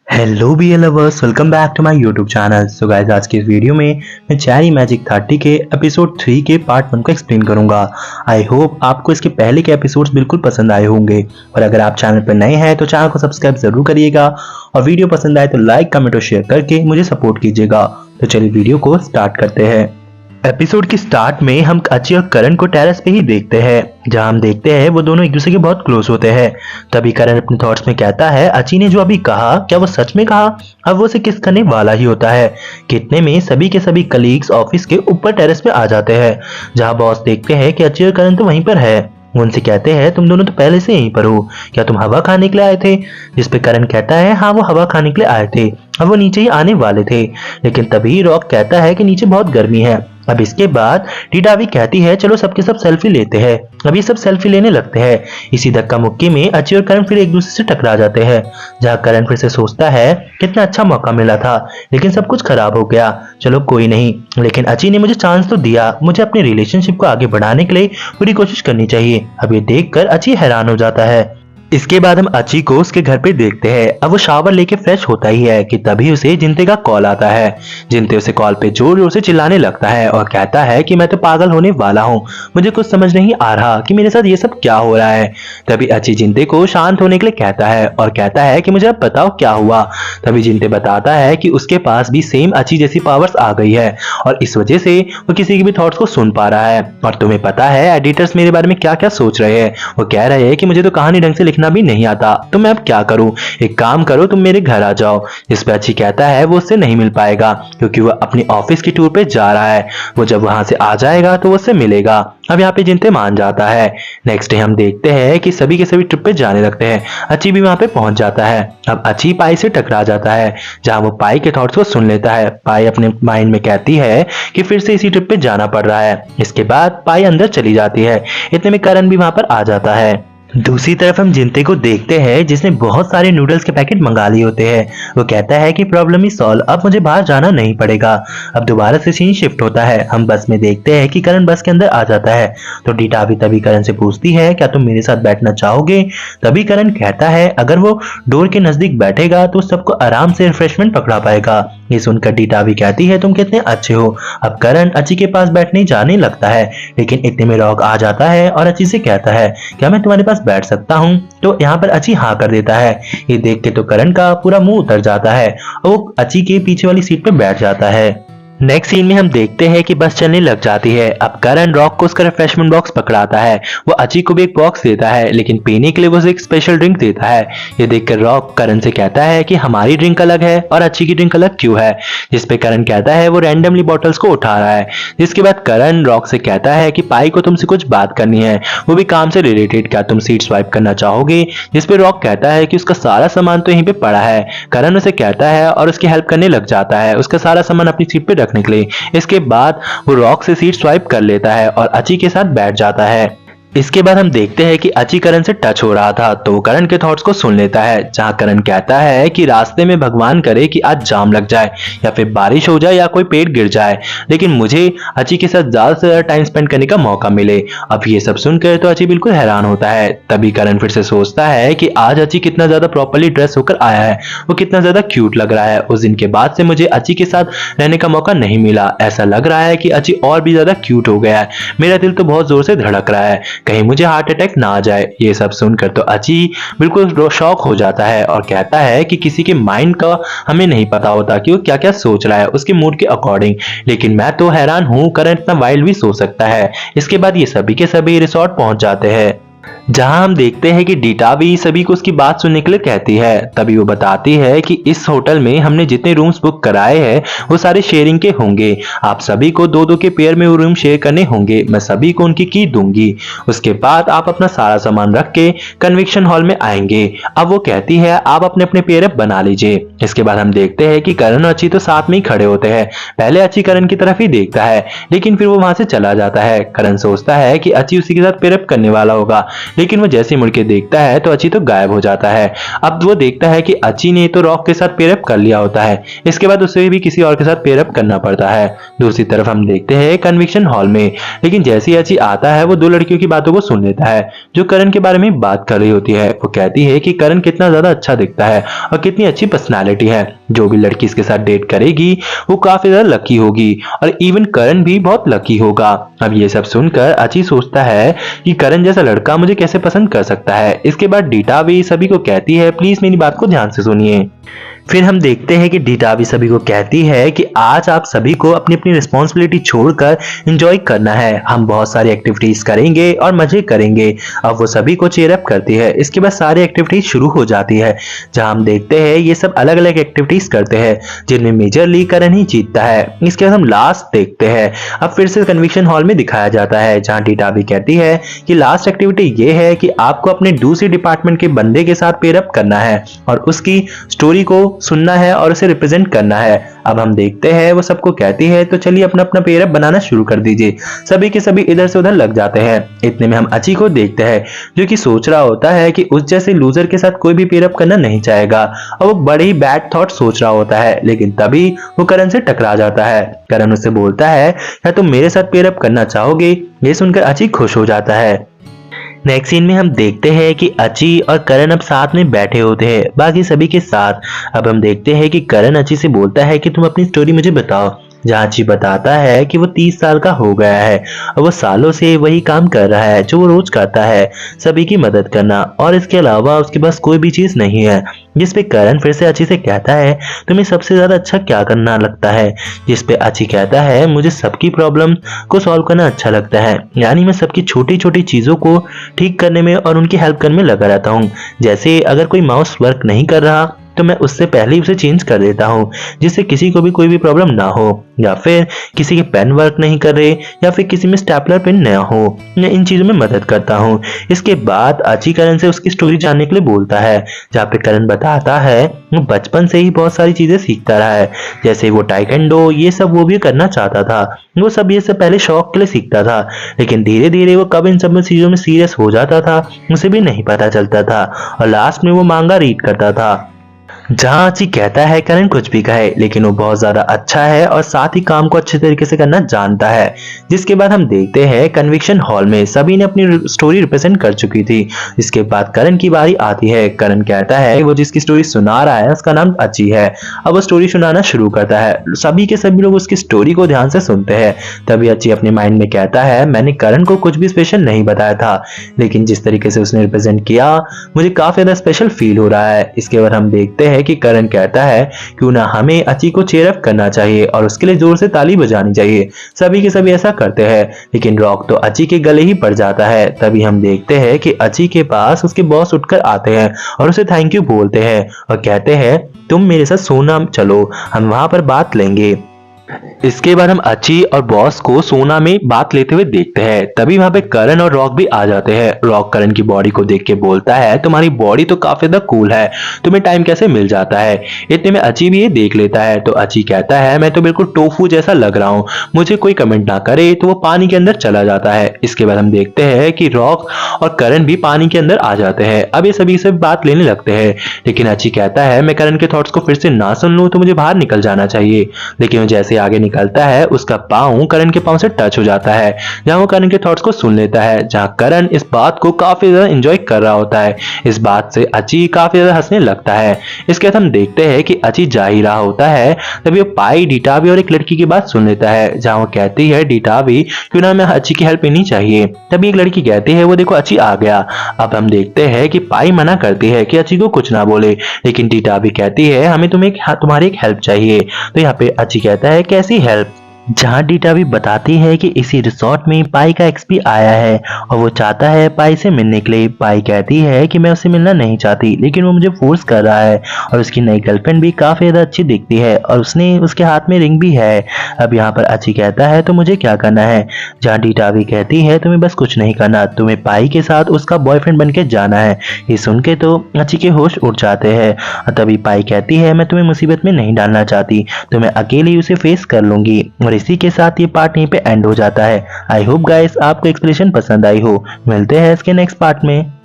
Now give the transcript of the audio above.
Hello BA lovers, welcome back to my YouTube channel. So guys, आज की इस video में मैं चेरी मैजिक 30 के एपिसोड 3 के पार्ट 1 को एक्सप्लेन करूंगा। आई होप आपको इसके पहले के एपिसोड्स बिल्कुल पसंद आए होंगे, और अगर आप चैनल पर नए हैं तो चैनल को सब्सक्राइब जरूर करिएगा, और वीडियो पसंद आए तो लाइक, कमेंट और शेयर करके मुझे सपोर्ट कीजिएगा। तो चलिए वीडियो को स्टार्ट करते हैं। एपिसोड की स्टार्ट में हम अची और करण को टेरेस पे ही देखते हैं, जहां हम देखते हैं वो दोनों एक दूसरे के बहुत क्लोज होते हैं। तभी करण अपने थॉट्स में कहता है, अची ने जो अभी कहा क्या वो सच में कहा? अब वो उसे किस करने वाला ही होता है। कितने में सभी के सभी कलीग्स ऑफिस के ऊपर टेरेस पे आ जाते हैं, जहां बॉस देखते हैं कि अची और करण तो वहीं पर है। वो उनसे कहते हैं, तुम दोनों तो पहले से यहीं पर हो, क्या तुम हवा खाने के लिए आए थे? जिस पे करण कहता है, हाँ वो हवा खाने के लिए आए थे, अब वो नीचे ही आने वाले थे। लेकिन तभी रॉक कहता है कि नीचे बहुत गर्मी है। अब इसके बाद टीटा भी कहती है, चलो सबके सब सेल्फी लेते हैं। अब ये सब सेल्फी लेने लगते हैं। इसी धक्का मुक्की में अची और करण फिर एक दूसरे से टकरा जाते हैं, जहां करण फिर से सोचता है कितना अच्छा मौका मिला था, लेकिन सब कुछ खराब हो गया। चलो कोई नहीं, लेकिन अची ने मुझे चांस तो दिया, मुझे अपने रिलेशनशिप को आगे बढ़ाने के लिए पूरी कोशिश करनी चाहिए। अब ये देखकर अची हैरान हो जाता है। इसके बाद हम अची को उसके घर पे देखते हैं। अब वो शावर लेके फ्रेश होता ही है कि तभी उसे जिंते का कॉल आता है। जिंते उसे कॉल पे जोर जोर से चिल्लाने लगता है और कहता है कि मैं तो पागल होने वाला हूँ, मुझे कुछ समझ नहीं आ रहा कि मेरे साथ ये सब क्या हो रहा है। तभी अची जिंते को शांत होने के लिए कहता है और कहता है कि मुझे अब बताओ क्या हुआ। तभी जिंते बताता है कि उसके पास भी सेम अची जैसी पावर्स आ गई है, और इस वजह से वो किसी के भी थॉट्स को सुन पा रहा है। और तुम्हें पता है एडिटर्स मेरे बारे में क्या क्या सोच रहे हैं। वो कह रहे हैं कि मुझे तो कहानी ढंग से लिखना भी नहीं आता, तो मैं अब क्या करूं? एक काम करो, तुम मेरे घर आ जाओ। इस पे अची कहता है वो उससे नहीं मिल पाएगा, क्योंकि वो अपनी ऑफिस की टूर पे जा रहा है। वो जब वहां से आ जाएगा तो वो उससे मिलेगा। अब यहाँ पे जिंते मान जाता है। नेक्स्ट डे हम देखते हैं कि सभी के सभी ट्रिप पे जाने लगते हैं। अची भी वहां पे पहुंच जाता है। अब अची पाई से टकरा जाता है, जहां वो पाई के थॉट्स को सुन लेता है। पाई अपने माइंड में कहती है कि फिर से इसी ट्रिप पे जाना पड़ रहा है। इसके बाद पाई अंदर चली जाती है। इतने में करण भी वहां पर आ जाता है। दूसरी तरफ हम जिंते को देखते हैं, जिसने बहुत सारे नूडल्स के पैकेट मंगा लिए होते हैं। वो कहता है कि प्रॉब्लम ही सॉल्व, अब मुझे बाहर जाना नहीं पड़ेगा। अब दोबारा से सीन शिफ्ट होता है। हम बस में देखते हैं कि करण बस के अंदर आ जाता है। तो डीटा भी तभी करण से पूछती है, क्या तुम मेरे साथ बैठना चाहोगे? तभी करण कहता है अगर वो डोर के नजदीक बैठेगा तो सबको आराम से रिफ्रेशमेंट पकड़ा पाएगा। ये सुनकर डीटा भी कहती है, तुम कितने अच्छे हो। अब करण अची के पास बैठने जाने लगता है, लेकिन इतने में रॉक आ जाता है और अची से कहता है, क्या मैं तुम्हारे पास बैठ सकता हूँ? तो यहाँ पर अची हाँ कर देता है। ये देख के तो करण का पूरा मुंह उतर जाता है और वो अची के पीछे वाली सीट पे बैठ जाता है। नेक्स्ट सीन में हम देखते हैं कि बस चलने लग जाती है। अब करण रॉक को उसका रिफ्रेशमेंट बॉक्स पकड़ाता है। वो अची को भी एक बॉक्स देता है, लेकिन पीने के लिए वो उसे एक स्पेशल ड्रिंक देता है। ये देखकर रॉक करण से कहता है कि हमारी ड्रिंक अलग है और अची की ड्रिंक अलग क्यों है? जिसपे करण कहता है वो रैंडमली बॉटल्स को उठा रहा है। जिसके बाद करण रॉक से कहता है कि पाई को तुमसे कुछ बात करनी है, वो भी काम से रिलेटेड, क्या तुम सीट स्वाइप करना चाहोगे? जिसपे रॉक कहता है कि उसका सारा सामान तो यहीं पे पड़ा है। करण उसे कहता है और उसकी हेल्प करने लग जाता है उसका सारा सामान अपनी सीट पे रखने के लिए। इसके बाद वो रॉक से सीट स्वाइप कर लेता है और अची के साथ बैठ जाता है। इसके बाद हम देखते हैं कि अची करण से टच हो रहा था, तो वो करण के थॉट्स को सुन लेता है, जहां करण कहता है कि रास्ते में भगवान करे कि आज जाम लग जाए या फिर बारिश हो जाए या कोई पेड़ गिर जाए, लेकिन मुझे अची के साथ ज्यादा से ज्यादा टाइम स्पेंड करने का मौका मिले। अब ये सब सुनकर तो अची बिल्कुल हैरान होता है। तभी करण फिर से सोचता है कि आज अची कितना ज्यादा प्रॉपर्ली ड्रेस होकर आया है, वो कितना ज्यादा क्यूट लग रहा है। उस दिन के बाद से मुझे अची के साथ रहने का मौका नहीं मिला। ऐसा लग रहा है कि अची और भी ज्यादा क्यूट हो गया है। मेरा दिल तो बहुत जोर से धड़क रहा है, कहीं मुझे हार्ट अटैक ना आ जाए। ये सब सुनकर तो अची बिल्कुल शॉक हो जाता है और कहता है कि किसी के माइंड का हमें नहीं पता होता कि वो क्या क्या सोच रहा है उसके मूड के अकॉर्डिंग, लेकिन मैं तो हैरान हूं करण इतना वाइल्ड भी सोच सकता है। इसके बाद ये सभी के सभी रिसोर्ट पहुंच जाते हैं, जहां हम देखते हैं कि डीटा भी सभी को उसकी बात सुनने के लिए कहती है। तभी वो बताती है कि इस होटल में हमने जितने रूम्स बुक कराए हैं वो सारे शेयरिंग के होंगे। आप सभी को दो दो के पेयर में वो रूम शेयर करने होंगे। मैं सभी को उनकी की दूंगी। उसके बाद आप अपना सारा सामान रख के कन्विक्शन हॉल में आएंगे। अब वो कहती है आप अपने अपने पेयर अप बना लीजिए। इसके बाद हम देखते हैं कि करण और अची तो साथ में ही खड़े होते हैं। पहले अची करण की तरफ ही देखता है, लेकिन फिर वो वहां से चला जाता है। करण सोचता है कि अची उसी के साथ पेयर अप करने वाला होगा, लेकिन वो जैसे मुड़ के देखता है तो अची तो गायब हो जाता है। अब वो देखता है कि अची ने तो रॉक के साथ पेयरअप कर लिया होता है, इसके बाद उसे भी किसी और के साथ पेयरअप करना पड़ता है। दूसरी तरफ हम देखते हैं कन्विक्शन हॉल में, लेकिन जैसे ही अची आता है वो दो लड़कियों की बातों को सुन लेता है जो करण के बारे में बात कर रही होती है। वो कहती है कि करण कितना ज्यादा अच्छा दिखता है और कितनी अच्छी पर्सनालिटी है, जो भी लड़की इसके साथ डेट करेगी वो काफी ज्यादा लकी होगी और इवन करण भी बहुत लकी होगा। अब ये सब सुनकर अची सोचता है कि करण जैसा लड़का मुझे कैसे पसंद कर सकता है। इसके बाद डीटा भी सभी को कहती है प्लीज मेरी बात को ध्यान से सुनिए। फिर हम देखते हैं कि डीटा भी सभी को कहती है कि आज आप सभी को अपनी अपनी रिस्पॉन्सिबिलिटी छोड़कर एंजॉय करना है, हम बहुत सारी एक्टिविटीज करेंगे और मजे करेंगे। अब वो सभी को चीयर अप करती है। इसके बाद सारी एक्टिविटीज शुरू हो जाती है, जहां हम देखते हैं ये सब अलग अलग एक्टिविटीज करते हैं जिनमें मेजरली करण ही जीतता है। इसके बाद हम लास्ट देखते हैं, अब फिर से कन्विक्शन हॉल में दिखाया जाता है जहां डीटा भी कहती है कि लास्ट एक्टिविटी ये है कि आपको अपने दूसरी डिपार्टमेंट के बंदे के साथ पेयर अप करना है और उसकी स्टोरी को सुनना है और उसे रिप्रेजेंट करना है। अब हम देखते हैं वो सबको कहती है तो चलिए अपना अपना पेयर अप बनाना शुरू कर दीजिए। सभी के सभी इधर से उधर लग जाते हैं। इतने में हम अची को देखते हैं जो कि सोच रहा होता है कि उस जैसे लूजर के साथ कोई भी पेयर अप करना नहीं चाहेगा और वो बड़े ही बैड थॉट सोच रहा होता है। लेकिन तभी वो करण से टकरा जाता है। करण उससे बोलता है क्या तुम मेरे साथ पेयर अप करना चाहोगे? ये सुनकर अची खुश हो जाता है। नेक्स्ट सीन में हम देखते हैं कि अची और करण अब साथ में बैठे होते हैं बाकी सभी के साथ। अब हम देखते हैं कि करण अची से बोलता है कि तुम अपनी स्टोरी मुझे बताओ, जहाँ अची बताता है कि वो 30 साल का हो गया है और वो सालों से वही काम कर रहा है जो वो रोज करता है, सभी की मदद करना, और इसके अलावा उसके पास कोई भी चीज नहीं है। जिस पे करण फिर से अची से कहता है तुम्हें सबसे ज्यादा अच्छा क्या करना लगता है? जिस पे अची कहता है मुझे सबकी प्रॉब्लम को सॉल्व करना अच्छा लगता है, यानी मैं सबकी छोटी छोटी चीजों को ठीक करने में और उनकी हेल्प करने में लगा रहता हूँ। जैसे अगर कोई माउस वर्क नहीं कर रहा तो मैं उससे पहले ही उसे चेंज कर देता हूँ जिससे किसी को भी कोई भी प्रॉब्लम ना हो, या फिर किसी के पेन वर्क नहीं कर रहे या फिर किसी में स्टेपलर पेन नया हो, मैं इन चीजों में मदद करता हूँ। इसके बाद अची करण से उसकी स्टोरी जानने के लिए बोलता है, जहाँ पे करण बताता है वो बचपन से ही बहुत सारी चीजें सीखता रहा है, जैसे वो टाइकेंडो ये सब वो भी करना चाहता था। वो सब ये सब पहले शौक के लिए सीखता था, लेकिन धीरे धीरे वो कब इन सब चीजों में सीरियस हो जाता था उसे भी नहीं पता चलता था और लास्ट में वो मांगा रीड करता था। जहां अची कहता है करण कुछ भी कहे लेकिन वो बहुत ज्यादा अच्छा है और साथ ही काम को अच्छे तरीके से करना जानता है। जिसके बाद हम देखते हैं कन्विक्शन हॉल में सभी ने अपनी स्टोरी रिप्रेजेंट कर चुकी थी। इसके बाद करण की बारी आती है। करण कहता है वो जिसकी स्टोरी सुना रहा है उसका नाम अची है। अब वो स्टोरी सुनाना शुरू करता है, सभी के सभी लोग उसकी स्टोरी को ध्यान से सुनते हैं। तभी अची अपने माइंड में कहता है मैंने करण को कुछ भी स्पेशल नहीं बताया था, लेकिन जिस तरीके से उसने रिप्रेजेंट किया मुझे काफी ज्यादा स्पेशल फील हो रहा है। इसके बाद हम देखते हैं कि करण कहता है क्यों ना हमें अची को चीयर अप करना चाहिए और उसके लिए जोर से ताली बजानी चाहिए। सभी के सभी ऐसा करते हैं, लेकिन रॉक तो अची के गले ही पड़ जाता है। तभी हम देखते हैं कि अची के पास उसके बॉस उठकर आते हैं और उसे थैंक यू बोलते हैं और कहते हैं तुम मेरे साथ सोना चलो, हम वहां पर बात लेंगे। इसके बाद हम अची और बॉस को सोना में बात लेते हुए देखते हैं। तभी वहां पे करण और रॉक भी आ जाते हैं। रॉक करण की बॉडी को देख के बोलता है तुम्हारी बॉडी तो काफी ज्यादा कूल है, तुम्हें टाइम कैसे मिल जाता है? इतने में अची भी ये देख लेता है तो अची कहता है मैं तो बिल्कुल टोफू जैसा लग रहा हूँ, मुझे कोई कमेंट ना करे, तो वो पानी के अंदर चला जाता है। इसके बाद हम देखते हैं कि रॉक और करण भी पानी के अंदर आ जाते हैं। अब ये सभी से बात लेने लगते हैं, लेकिन अची कहता है मैं करण के थॉट्स को फिर से ना सुन लूं तो मुझे बाहर निकल जाना चाहिए। लेकिन जैसे आगे निकलता है उसका पांव करण के पांव से टच हो जाता है, जहां वो करण के थॉट्स को सुन लेता है। जहां करण इस बात को काफी ज्यादा एंजॉय कर रहा होता है। इस बात से अची काफी ज्यादा हंसने लगता है। इसके बाद हम देखते हैं कि अची जा ही रहा होता है, तभी वो पाई डीटावी और एक लड़की की बात सुन लेता है, जहां वो कहती है डीटावी क्यों ना हमें अची की हेल्प लेनी चाहिए। तभी एक लड़की कहती है वो देखो अची आ गया। अब हम देखते हैं कि पाई मना करती है कि अची को कुछ ना बोले, लेकिन डीटावी कहती है हमें तुम्हारी एक हेल्प चाहिए। तो यहाँ पे अची कहता है कैसी हेल्प? जहां डीटा भी बताती है कि इसी रिसोर्ट में पाई का एक्सपी आया है और वो चाहता है पाई से मिलने के लिए। पाई कहती है कि मैं उससे मिलना नहीं चाहती, लेकिन वो मुझे फोर्स कर रहा है और उसकी नई गर्लफ्रेंड भी काफी ज्यादा अच्छी दिखती है और उसने उसके हाथ में रिंग भी है। अब यहाँ पर अची कहता है तो मुझे क्या करना है? जहाँ डीटा भी कहती है तुम्हें बस कुछ नहीं करना, तुम्हें पाई के साथ उसका बॉयफ्रेंड बन के जाना है। ये सुन के तो अची के होश उड़ जाते हैं। तभी पाई कहती है मैं तुम्हें मुसीबत में नहीं डालना चाहती, तो मैं अकेले उसे फेस कर लूंगी। और इसी के साथ ये पार्ट यहीं पे एंड हो जाता है। आई होप गाइस आपको एक्सप्लेनेशन पसंद आई हो। मिलते हैं इसके नेक्स्ट पार्ट में।